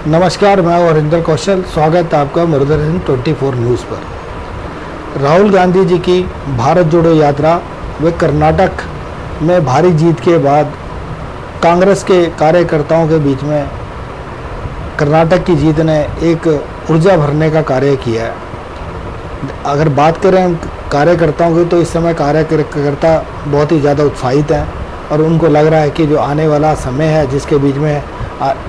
नमस्कार, मैं हरिंदर कौशल। स्वागत है आपका दूरदर्शन 24 न्यूज़ पर। राहुल गांधी जी की भारत जोड़ो यात्रा व कर्नाटक में भारी जीत के बाद कांग्रेस के कार्यकर्ताओं के बीच में कर्नाटक की जीत ने एक ऊर्जा भरने का कार्य किया है। अगर बात करें कार्यकर्ताओं की, तो इस समय कार्यकर्ता बहुत ही ज़्यादा उत्साहित हैं और उनको लग रहा है कि जो आने वाला समय है, जिसके बीच में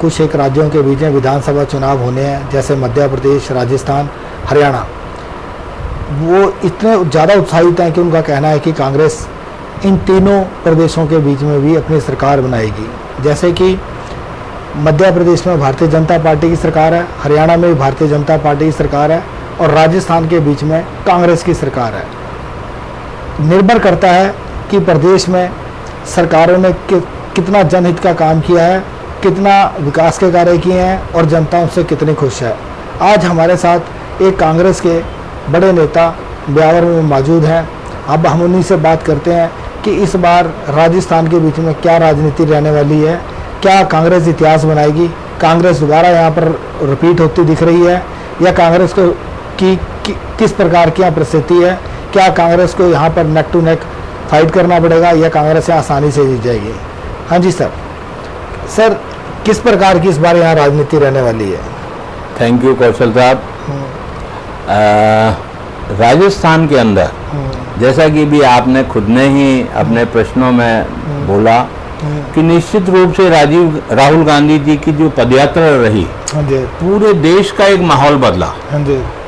कुछ एक राज्यों के बीच में विधानसभा चुनाव होने हैं, जैसे मध्य प्रदेश, राजस्थान, हरियाणा, वो इतने ज़्यादा उत्साहित हैं कि उनका कहना है कि कांग्रेस इन तीनों प्रदेशों के बीच में भी अपनी सरकार बनाएगी। जैसे कि मध्य प्रदेश में भारतीय जनता पार्टी की सरकार है, हरियाणा में भी भारतीय जनता पार्टी की सरकार है और राजस्थान के बीच में कांग्रेस की सरकार है। निर्भर करता है कि प्रदेश में सरकारों ने कितना जनहित का काम किया है, कितना विकास के कार्य किए हैं और जनता उनसे कितनी खुश है। आज हमारे साथ एक कांग्रेस के बड़े नेता ब्यावर में मौजूद हैं। अब हम उन्हीं से बात करते हैं कि इस बार राजस्थान के बीच में क्या राजनीति रहने वाली है, क्या कांग्रेस इतिहास बनाएगी, कांग्रेस दोबारा यहाँ पर रिपीट होती दिख रही है या कांग्रेस को किस प्रकार की यहाँ परिस्थिति है, क्या कांग्रेस को यहाँ पर नेक टू नेक फाइट करना पड़ेगा या कांग्रेस आसानी से जीत जाएगी। हाँ जी सर, किस प्रकार की इस बार यहाँ राजनीति रहने वाली है? थैंक यू कौशल साहब। राजस्थान के अंदर जैसा कि भी आपने खुद ने ही अपने प्रश्नों में बोला कि निश्चित रूप से राहुल गांधी जी की जो पदयात्रा रही, पूरे देश का एक माहौल बदला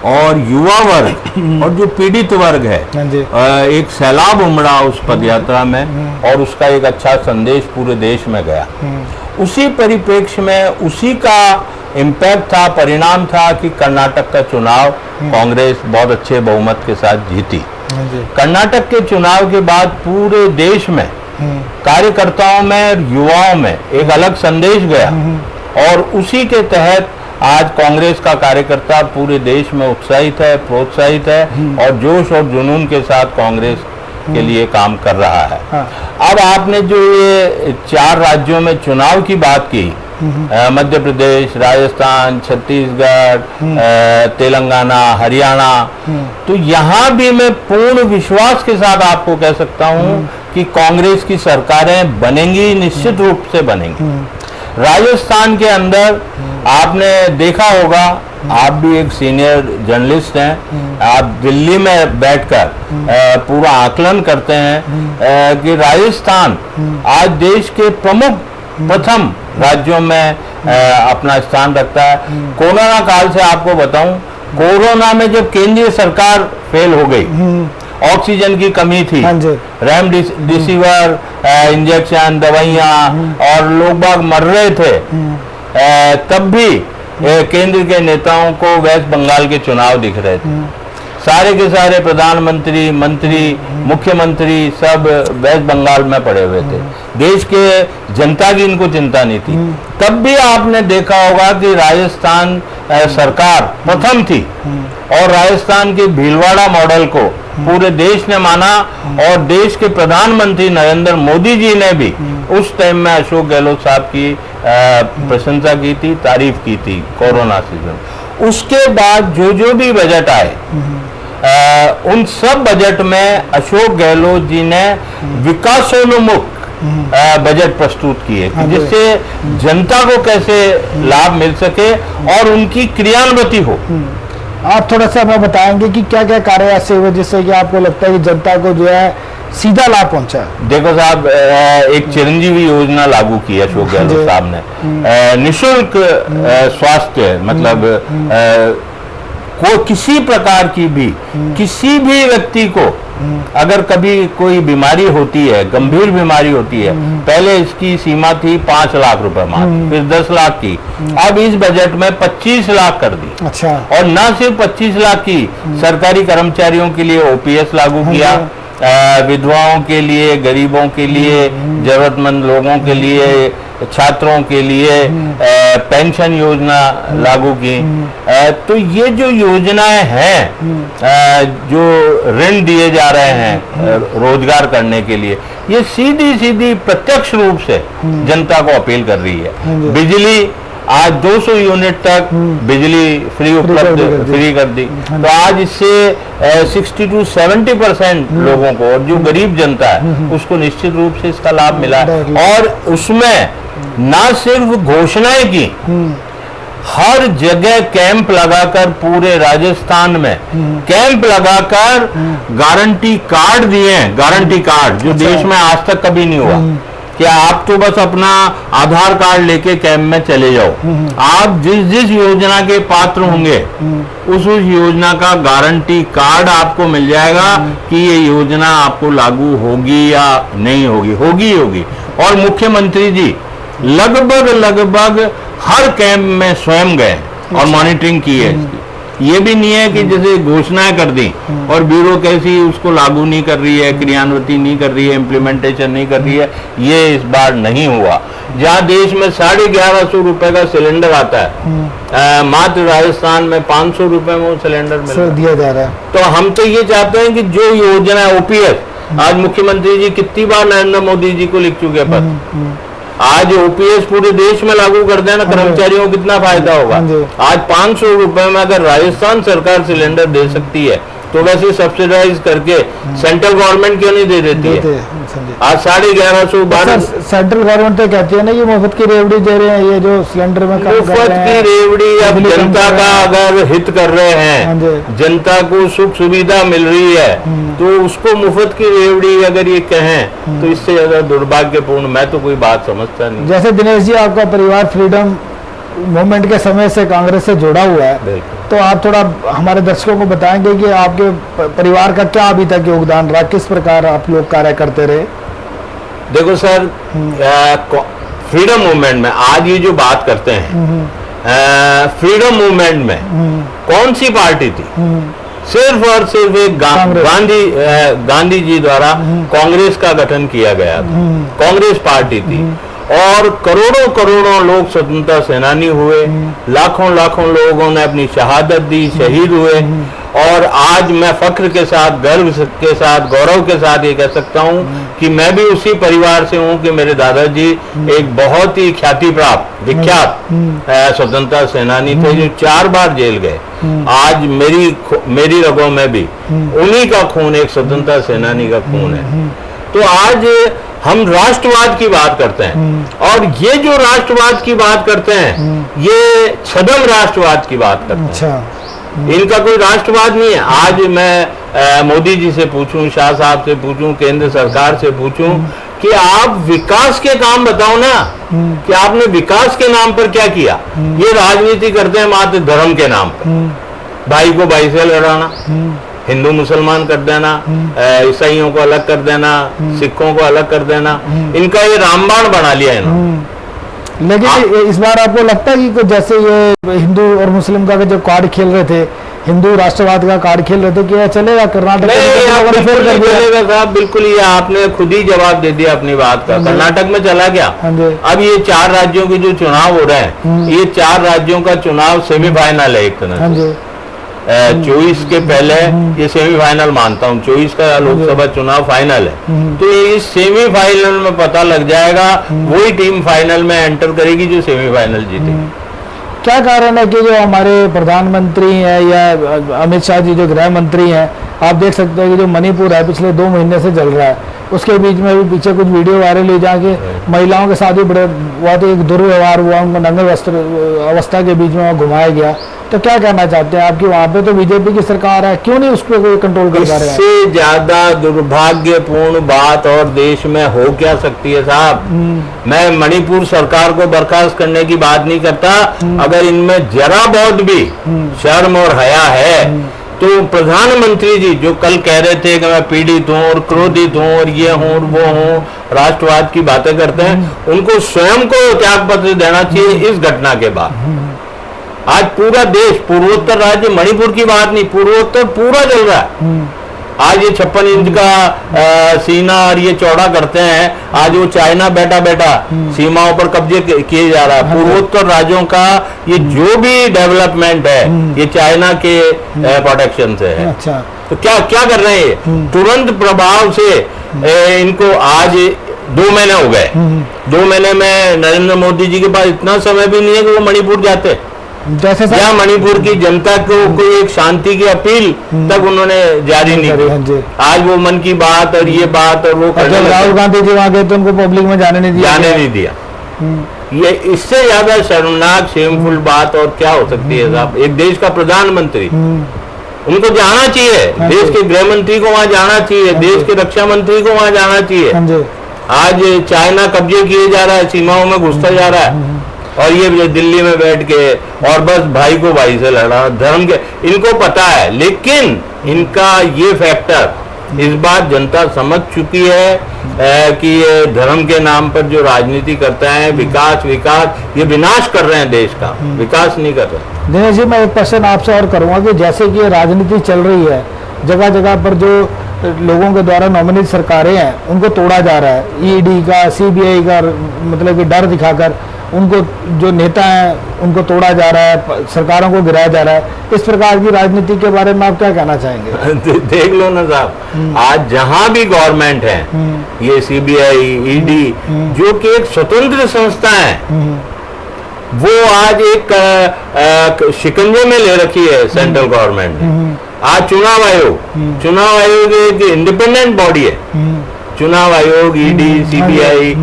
और युवा वर्ग और जो पीड़ित वर्ग है, एक सैलाब उमड़ा उस पदयात्रा में और उसका एक अच्छा संदेश पूरे देश में गया। उसी परिप्रेक्ष्य में उसी का इम्पैक्ट था, परिणाम था कि कर्नाटक का चुनाव कांग्रेस बहुत अच्छे बहुमत के साथ जीती। कर्नाटक के चुनाव के बाद पूरे देश में कार्यकर्ताओं में, युवाओं में एक अलग संदेश गया और उसी के तहत आज कांग्रेस का कार्यकर्ता पूरे देश में उत्साहित है, प्रोत्साहित है और जोश और जुनून के साथ कांग्रेस के लिए काम कर रहा है। अब आपने जो ये 4 राज्यों में चुनाव की बात की, मध्य प्रदेश, राजस्थान, छत्तीसगढ़, तेलंगाना, हरियाणा, तो यहाँ भी मैं पूर्ण विश्वास के साथ आपको कह सकता हूँ कि कांग्रेस की सरकारें बनेंगी, निश्चित रूप से बनेंगी। राजस्थान के अंदर आपने देखा होगा, आप भी एक सीनियर जर्नलिस्ट हैं, आप दिल्ली में बैठकर पूरा आकलन करते हैं कि राजस्थान आज देश के प्रथम राज्यों में अपना स्थान रखता है। कोरोना काल से आपको बताऊं, कोरोना में जब केंद्रीय सरकार फेल हो गई, ऑक्सीजन की कमी थी, रेमडेसिविर इंजेक्शन, दवाइयाँ और लोग बाग मर रहे थे, तब भी केंद्र के नेताओं को वेस्ट बंगाल के चुनाव दिख रहे थे। सारे के सारे प्रधानमंत्री, मंत्री, मुख्यमंत्री सब वेस्ट बंगाल में पड़े हुए थे। देश के जनता की इनको चिंता नहीं थी। तब भी आपने देखा होगा कि राजस्थान सरकार प्रथम थी और राजस्थान के भीलवाड़ा मॉडल को पूरे देश ने माना और देश के प्रधानमंत्री नरेंद्र मोदी जी ने भी उस टाइम में अशोक गहलोत साहब की प्रशंसा की थी, तारीफ की थी कोरोना सीजन। उसके बाद जो भी बजट आए, उन सब बजट में अशोक गहलोत जी ने विकासोन्मुख बजट प्रस्तुत किए, जिससे जनता को कैसे लाभ मिल सके और उनकी क्रियान्विति हो। आप थोड़ा सा हमें बताएंगे कि क्या क्या कार्य ऐसे हुए जिससे कि आपको लगता है कि जनता को जो है सीधा लाभ पहुंचा? देखो साहब, एक चिरंजीवी योजना लागू की है अशोक गहलोत साहब ने। निःशुल्क स्वास्थ्य, मतलब को किसी प्रकार की भी किसी भी व्यक्ति को अगर कभी कोई बीमारी होती है, गंभीर बीमारी होती है, पहले इसकी सीमा थी 5 लाख रुपए मात्र, फिर 10 लाख की, अब इस बजट में 25 लाख कर दी। अच्छा। और न सिर्फ 25 लाख की, सरकारी कर्मचारियों के लिए ओपीएस लागू किया, विधवाओं के लिए, गरीबों के लिए, जरूरतमंद लोगों के लिए, छात्रों के लिए पेंशन योजना लागू की। तो ये जो योजनाएं हैं, जो ऋण दिए जा रहे हैं रोजगार करने के लिए, ये सीधी सीधी प्रत्यक्ष रूप से जनता को अपील कर रही है। बिजली आज 200 यूनिट तक बिजली फ्री उपलब्ध फ्री कर दी। तो आज इससे 60 to 70% लोगों को, और जो गरीब जनता है उसको निश्चित रूप से इसका लाभ मिला है। और उसमें ना सिर्फ घोषणाएं की, हर जगह कैंप लगाकर, पूरे राजस्थान में कैंप लगाकर गारंटी कार्ड दिए हैं, गारंटी कार्ड जो देश में आज तक कभी नहीं हुआ। कि आप तो बस अपना आधार कार्ड लेके कैंप में चले जाओ, आप जिस जिस योजना के पात्र होंगे उस योजना का गारंटी कार्ड आपको मिल जाएगा कि ये योजना आपको लागू होगी या नहीं होगी, होगी। और मुख्यमंत्री जी लगभग हर कैंप में स्वयं गए और मॉनिटरिंग की है इसकी। ये भी नहीं है कि जैसे घोषणाएं कर दी और ब्यूरोक्रेसी उसको लागू नहीं कर रही है, क्रियान्विति नहीं कर रही है, इम्प्लीमेंटेशन नहीं कर रही है, ये इस बार नहीं हुआ। जहाँ देश में 1150 रुपए का सिलेंडर आता है, मात्र राजस्थान में 500 रुपए में वो सिलेंडर दिया जा रहा है। तो हम तो ये चाहते हैं कि जो योजना ओपीएस, आज मुख्यमंत्री जी कितनी बार नरेंद्र मोदी जी को लिख चुके पत्र, आज ओपीएस पूरे देश में लागू कर देना, कर्मचारियों को कितना फायदा होगा। आज 500 रुपए में अगर राजस्थान सरकार सिलेंडर दे सकती है तो वैसे सब्सिडाइज करके सेंट्रल गवर्नमेंट क्यों नहीं दे देती है? आज 1150 सेंट्रल गवर्नमेंट तो कहती है ना कि मुफ्त की रेवड़ी दे रहे हैं, ये जो सिलेंडर में मुफ्त की रेवड़ी। अब जनता का अगर हित कर रहे हैं, जनता को सुख सुविधा मिल रही है, तो उसको मुफ्त की रेवड़ी अगर ये कहें तो इससे ज्यादा दुर्भाग्यपूर्ण मैं तो कोई बात समझता नहीं। जैसे दिनेश जी, आपका परिवार फ्रीडम मूवमेंट के समय से कांग्रेस से जुड़ा हुआ है, तो आप थोड़ा हमारे दर्शकों को बताएंगे कि आपके परिवार का क्या अभी तक योगदान रहा, किस प्रकार आप लोग कार्य करते रहे? देखो सर, फ्रीडम मूवमेंट में आज ये जो बात करते हैं, फ्रीडम मूवमेंट में कौन सी पार्टी थी? सिर्फ और सिर्फ एक गांधी जी द्वारा कांग्रेस का गठन किया गया था, कांग्रेस पार्टी थी। और करोड़ों लोग स्वतंत्रता सेनानी हुए, लाखों लोगों ने अपनी शहादत दी, शहीद हुए। और आज मैं फख्र के साथ, गर्व के साथ, गौरव के साथ ये कह सकता हूँ कि मैं भी उसी परिवार से हूँ कि मेरे दादाजी एक बहुत ही ख्याति प्राप्त, विख्यात स्वतंत्रता सेनानी थे जो 4 बार जेल गए। आज मेरी रगों में भी उन्हीं का खून, एक स्वतंत्रता सेनानी का खून है। तो आज हम राष्ट्रवाद की बात करते हैं, और ये जो राष्ट्रवाद की बात करते हैं, ये छदम राष्ट्रवाद की बात करते हैं। इनका कोई राष्ट्रवाद नहीं है। आज मैं मोदी जी से पूछूं, शाह साहब से पूछूं, केंद्र सरकार से पूछूं कि आप विकास के काम बताओ ना, कि आपने विकास के नाम पर क्या किया। ये राजनीति करते हैं मात्र धर्म के नाम पर, भाई को भाई से लड़ाना, हिंदू मुसलमान कर देना, ईसाइयों को अलग कर देना, सिखों को अलग कर देना, इनका ये रामबाण बना लिया इन्होंने। लेकिन इस बार आपको लगता है कि जैसे ये हिंदू और मुस्लिम का जो कार्ड खेल रहे थे, हिंदू राष्ट्रवाद का कार्ड खेल रहे थे, क्या चलेगा कर्नाटक में? साहब बिल्कुल, ये आपने खुद ही जवाब दे दिया अपनी बात का। कर्नाटक में चला गया। अब ये 4 राज्यों के जो चुनाव हो रहे हैं, ये 4 राज्यों का चुनाव सेमीफाइनल है एक तरह से। 24 के पहले ये सेमीफाइनल मानता हूँ, 24 का लोकसभा चुनाव फाइनल है। तो इस सेमीफाइनल में पता लग जाएगा, वही टीम फाइनल में एंटर करेगी जो सेमीफाइनल जीतेगी। क्या कारण है कि जो हमारे प्रधानमंत्री हैं या अमित शाह जी जो गृह मंत्री हैं, आप देख सकते हैं कि जो मणिपुर है पिछले 2 महीने से चल रहा है, उसके बीच में भी पीछे कुछ वीडियो वायरल हुई जहाँ के महिलाओं के साथ भी बहुत एक दुर्व्यवहार हुआ, उनको नंगे अवस्था के बीच में वहाँ घुमाया गया। तो क्या कहना चाहते हैं आपकी, वहाँ पे तो बीजेपी की सरकार है, क्यों नहीं उस पर कोई कंट्रोल कर पा रहे हैं? इससे ज्यादा दुर्भाग्यपूर्ण बात और देश में हो क्या सकती है साहब? मैं मणिपुर सरकार को बर्खास्त करने की बात नहीं करता, अगर इनमें जरा बहुत भी शर्म और हया है तो प्रधानमंत्री जी जो कल कह रहे थे कि मैं पीड़ित हूँ और क्रोधित हूँ और ये हूँ और वो हूँ, राष्ट्रवाद की बातें करते हैं, उनको स्वयं को त्याग पत्र देना चाहिए इस घटना के बाद। आज पूरा देश, पूर्वोत्तर राज्य, मणिपुर की बात नहीं, पूर्वोत्तर पूरा चल रहा है। आज ये 56 इंच का सीना और ये चौड़ा करते हैं, आज वो चाइना बैठा सीमाओं पर कब्जे किए जा रहा है। पूर्वोत्तर राज्यों का ये जो भी डेवलपमेंट है, ये चाइना के प्रोटेक्शन से है। अच्छा। तो क्या कर रहे हैं? तुरंत प्रभाव से इनको आज 2 महीने हो गए। 2 महीने में नरेंद्र मोदी जी के पास इतना समय भी नहीं है कि वो मणिपुर जाते, जैसे या मणिपुर की जनता को कोई एक शांति की अपील तक उन्होंने जारी नहीं की। आज वो मन की बात और ये बात और वो जब राहुल गांधी जी वहां गए तो उनको पब्लिक में जाने नहीं दिया। ये इससे ज्यादा शर्मनाक शेमफुल बात और क्या हो सकती है साहब। एक देश का प्रधानमंत्री, उनको जाना चाहिए, देश के गृह मंत्री को वहां जाना चाहिए, देश के रक्षा मंत्री को वहां जाना चाहिए। आज चाइना कब्जे किए जा रहा है, सीमाओं में घुसता जा रहा है, और ये दिल्ली में बैठ के और बस भाई को भाई से लड़ा, धर्म के, इनको पता है। लेकिन इनका ये फैक्टर इस बात जनता समझ चुकी है कि ये धर्म के नाम पर जो राजनीति करता है, विकास ये विनाश कर रहे हैं देश का, विकास नहीं कर रहे। दिनेश जी, मैं एक क्वेश्चन आपसे और करूंगा कि जैसे कि राजनीति चल रही है, जगह जगह पर जो लोगों के द्वारा नॉमिनेट सरकारें हैं उनको तोड़ा जा रहा है, ईडी का, सीबीआई का, मतलब कि डर दिखाकर उनको जो नेता हैं उनको तोड़ा जा रहा है, सरकारों को गिराया जा रहा है। इस प्रकार की राजनीति के बारे में आप क्या कहना चाहेंगे? देख लो ना साहब, आज जहां भी गवर्नमेंट है, ये सीबीआई, ईडी, जो कि एक स्वतंत्र संस्था है, वो आज एक शिकंजे में ले रखी है सेंट्रल गवर्नमेंट ने। आज चुनाव आयोग एक इंडिपेंडेंट बॉडी है। चुनाव आयोग, ईडी, सीबीआई,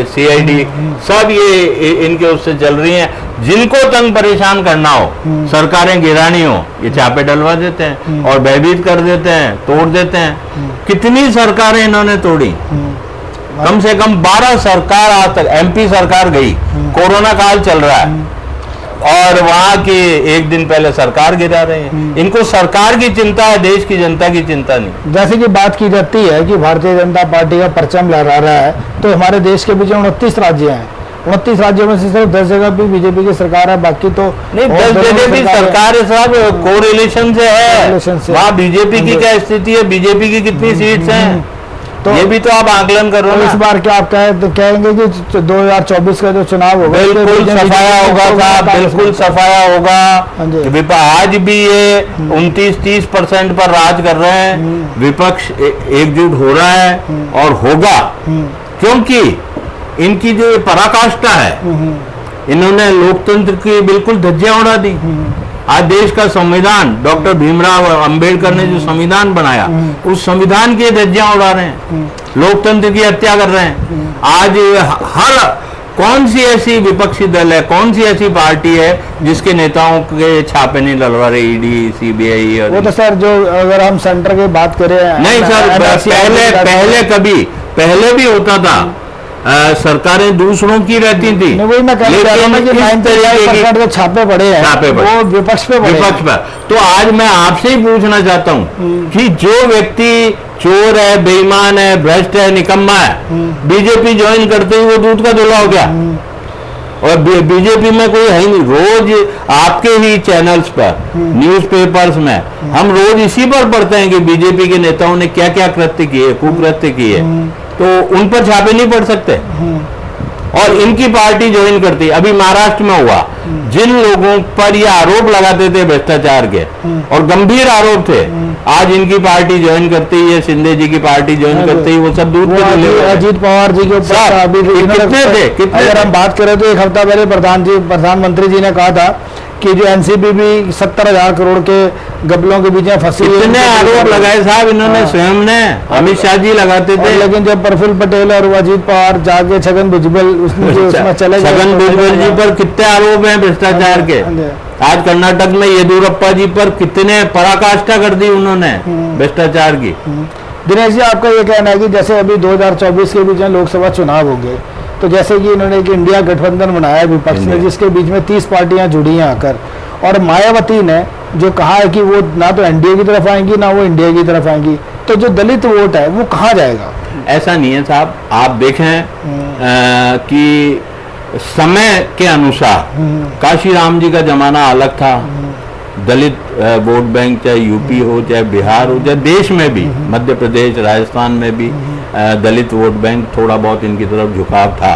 सीआईडी, सब ये इनके उससे चल रही हैं। जिनको तंग परेशान करना हो, सरकारें गिरानी हो, ये चापे डलवा देते हैं और भयभीत कर देते हैं, तोड़ देते हैं। कितनी सरकारें इन्होंने तोड़ी, कम से कम 12 सरकार आज तक, एमपी सरकार गई, कोरोना काल चल रहा है और वहां की एक दिन पहले सरकार गिरा रहे हैं। इनको सरकार की चिंता है, देश की जनता की चिंता नहीं। जैसे कि बात की जाती है कि भारतीय जनता पार्टी का परचम लहरा रहा है, तो हमारे देश के बीच 29 राज्य हैं, 29 राज्यों में से सिर्फ 10 जगह भी बीजेपी की सरकार है, बाकी तो नहीं। 10 जगह भी सरकार है साहब, कोरिलेशन से है। वहाँ बीजेपी की क्या स्थिति है, बीजेपी की कितनी सीट्स हैं, तो ये भी तो आप आकलन करो। तो इस बार क्या आप कहेंगे कि 2024 का जो चुनाव होगा बिल्कुल सफाया होगा साहब, बिल्कुल सफाया होगा। आज भी ये 29-30% पर राज कर रहे हैं, विपक्ष एकजुट हो रहा है और होगा, क्योंकि इनकी जो पराकाष्ठा है, इन्होंने लोकतंत्र की बिल्कुल धज्जियां उड़ा दी। आज देश का संविधान, डॉक्टर भीमराव अंबेडकर ने जो संविधान बनाया, उस संविधान की धज्जियां उड़ा रहे हैं, लोकतंत्र की हत्या कर रहे हैं। आज हर कौन सी ऐसी विपक्षी दल है, कौन सी ऐसी पार्टी है जिसके नेताओं के छापे नहीं डलवा रहे, ईडी, सीबीआई? और वो तो सर, जो अगर हम सेंटर की बात करें, नहीं सर, पहले भी होता था, सरकारें दूसरों की रहती थी, वही मैं कह रहा हूं कि 9% जो छापे पड़े हैं वो विपक्ष पे पड़े, विपक्ष पर। तो आज मैं आपसे ही पूछना चाहता हूं कि जो व्यक्ति चोर है, बेईमान है, भ्रष्ट है, निकम्मा है, बीजेपी ज्वाइन करते ही वो दूध का धुला हो गया और बीजेपी में कोई है ही नहीं। रोज आपके ही चैनल्स पर, न्यूज़पेपर्स में हम रोज इसी पर पढ़ते हैं कि बीजेपी के नेताओं ने क्या क्या कृत्य किए, कुकृत्य किए, तो उन पर छापे नहीं पड़ सकते और इनकी पार्टी ज्वाइन करती। अभी महाराष्ट्र में हुआ, जिन लोगों पर ये आरोप लगाते थे भ्रष्टाचार के और गंभीर आरोप थे, आज इनकी पार्टी ज्वाइन करती है, शिंदे जी की पार्टी ज्वाइन करती है, वो सब दूध के धुले। अजीत पवार जी के ऊपर कितने थे? अगर हम बात करें तो एक हफ्ता पहले प्रधानमंत्री जी ने कहा था कि जो एनसीपी भी 70,000 करोड़ के गबलों के बीच में फंसी हुई। कितने आरोप लगाए साहब इन्होंने, स्वयं ने, अमित शाह जी लगाते थे। लेकिन जब प्रफुल्ल पटेल और अजीत पवार जाके छगन भुजबल उसमें चले गए, छगन भुजबल जी पर कितने आरोप हैं भ्रष्टाचार के। आज कर्नाटक में येदियुरप्पा जी पर कितने पराकाष्ठा कर दी उन्होंने भ्रष्टाचार की। दिनेश जी, आपका ये कहना है कि जैसे अभी 2024 के बीच में लोकसभा चुनाव हो गए, तो जैसे कि इन्होंने एक इंडिया गठबंधन बनाया विपक्ष ने, जिसके बीच में 30 पार्टियां जुड़ी हैं आकर, और मायावती ने जो कहा है कि वो ना तो एनडीए की तरफ आएंगी ना वो इंडिया की तरफ आएंगी, तो जो दलित वोट है वो कहाँ जाएगा? ऐसा नहीं है साहब, आप देखें कि समय के अनुसार काशीराम जी का जमाना अलग था, दलित वोट बैंक, चाहे यूपी हो, चाहे बिहार हो, चाहे देश में भी, मध्य प्रदेश, राजस्थान में भी दलित वोट बैंक थोड़ा बहुत इनकी तरफ झुकाव था।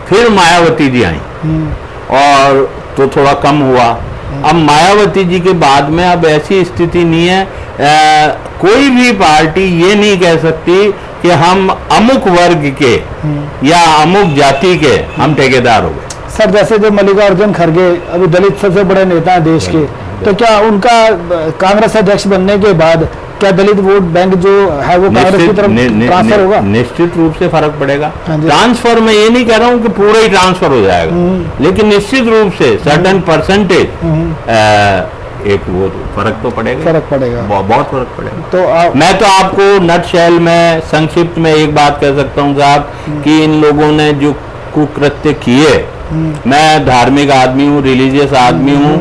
फिर मायावती जी आई और तो थोड़ा कम हुआ। अब मायावती जी के बाद में अब ऐसी स्थिति नहीं है, कोई भी पार्टी ये नहीं कह सकती कि हम अमुक वर्ग के या अमुक जाति के हम ठेकेदार हो गए। सर जैसे जो मल्लिकार्जुन खड़गे अभी दलित सबसे बड़े नेता हैं देश के, तो क्या उनका कांग्रेस अध्यक्ष बनने के बाद क्या दलित वोट बैंक जो है वो कांग्रेस की तरफ ट्रांसफर होगा? निश्चित रूप से फर्क पड़ेगा। हाँ जी। ट्रांसफर मैं ये नहीं कह रहा हूँ कि पूरा ही ट्रांसफर हो जाएगा, लेकिन निश्चित रूप से सर्टेन परसेंटेज एक वो फर्क तो पड़ेगा, बहुत फर्क पड़ेगा। तो मैं तो आपको नटशेल में संक्षिप्त में एक बात कह सकता हूँ साहब कि इन लोगों ने जो कुकृत्य किए, मैं धार्मिक आदमी हूँ, रिलीजियस आदमी हूँ,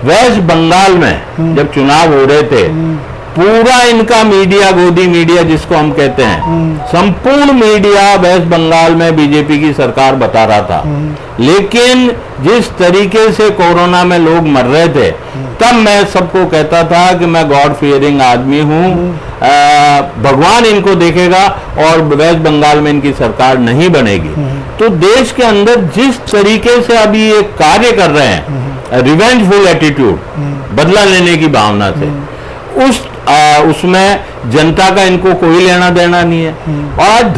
वेस्ट बंगाल में जब चुनाव हो रहे थे पूरा इनका मीडिया, गोदी मीडिया जिसको हम कहते हैं, संपूर्ण मीडिया वेस्ट बंगाल में बीजेपी की सरकार बता रहा था। लेकिन जिस तरीके से कोरोना में लोग मर रहे थे तब मैं सबको कहता था कि मैं गॉड फियरिंग आदमी हूँ, भगवान इनको देखेगा और वेस्ट बंगाल में इनकी सरकार नहीं बनेगी। तो देश के अंदर जिस तरीके से अभी ये कार्य कर रहे हैं, रिवेंजफुल एटीट्यूड, बदला लेने की भावना से, उसमें जनता का इनको कोई लेना देना नहीं है। और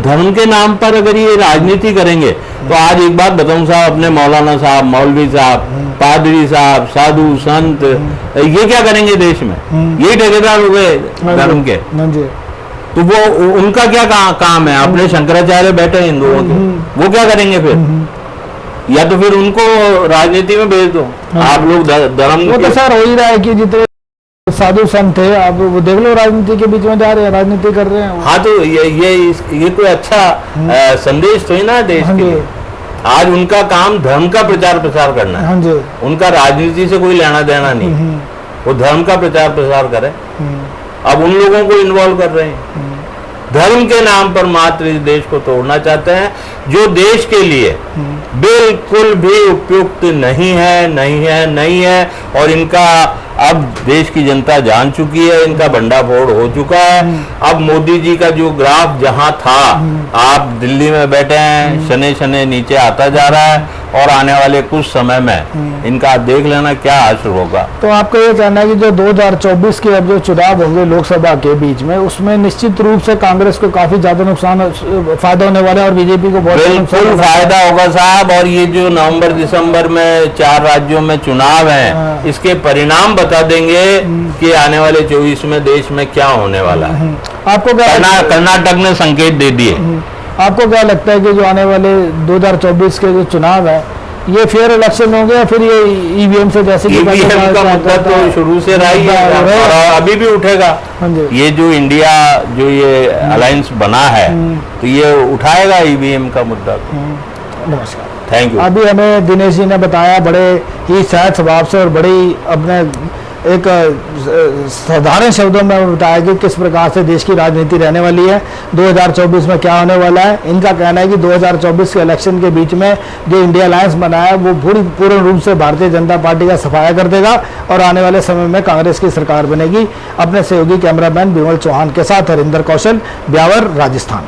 धर्म के नाम पर अगर ये राजनीति करेंगे तो आज एक बात बताऊं साहब, अपने मौलाना साहब, मौलवी साहब, पादरी साहब, साधु संत, ये क्या करेंगे देश में? ये ठेकेदार हो गए धर्म के। तो वो उनका क्या काम है? अपने शंकराचार्य बैठे हिंदुओं के, वो क्या करेंगे फिर? या तो फिर उनको राजनीति में भेज दो। आप लोग धर्म, वो तो सर हो ही रहा है कि जितने साधु संत थे आप वो देख लो राजनीति के बीच में जा रहे हैं, राजनीति कर रहे हैं। हाँ, तो ये कोई अच्छा संदेश तो ही ना देश के लिए। आज उनका काम धर्म का प्रचार प्रसार करना है। हाँ जी। उनका राजनीति से कोई लेना देना नहीं, वो धर्म का प्रचार प्रसार करे। अब उन लोगों को इन्वॉल्व कर रहे हैं, धर्म के नाम पर मात्र इस देश को तोड़ना चाहते हैं, जो देश के लिए बिल्कुल भी उपयुक्त नहीं है। और इनका अब देश की जनता जान चुकी है, इनका भंडाफोड़ हो चुका है। अब मोदी जी का जो ग्राफ जहां था, आप दिल्ली में बैठे हैं, शने शने नीचे आता जा रहा है, और आने वाले कुछ समय में इनका देख लेना क्या हासिल होगा। तो आपका ये कहना है कि जो 2024 के अब जो चुनाव होंगे लोकसभा के बीच में, उसमें निश्चित रूप से कांग्रेस को काफी ज्यादा फायदा होने वाला है और बीजेपी को बहुत बिल्कुल फायदा होगा साहब। और ये जो नवंबर दिसंबर में 4 राज्यों में चुनाव है, इसके परिणाम बता देंगे कि आने वाले 24 में देश में क्या होने वाला है। आपको क्या कर्नाटक ने संकेत दे दिए। आपको क्या लगता है कि जो आने वाले 2024 के जो चुनाव है ये फेयर इलेक्शन होंगे या फिर ये ईवीएम से, जैसे कि ईवीएम का मुद्दा तो शुरू से रहा ही है और अभी भी उठेगा। ये जो इंडिया जो ये अलायंस बना है तो ये उठाएगा ईवीएम का मुद्दा। नमस्कार, थैंक यू। अभी हमें दिनेश जी ने बताया बड़े ही सहज स्वभाव से और बड़ी अपने एक साधारण शब्दों में बताया कि किस प्रकार से देश की राजनीति रहने वाली है, 2024 में क्या होने वाला है। इनका कहना है कि 2024 के इलेक्शन के बीच में जो इंडिया अलायंस बना है वो पूर्ण रूप से भारतीय जनता पार्टी का सफाया कर देगा और आने वाले समय में कांग्रेस की सरकार बनेगी। अपने सहयोगी कैमरामैन विमल चौहान के साथ हरिंदर कौशल, ब्यावर, राजस्थान।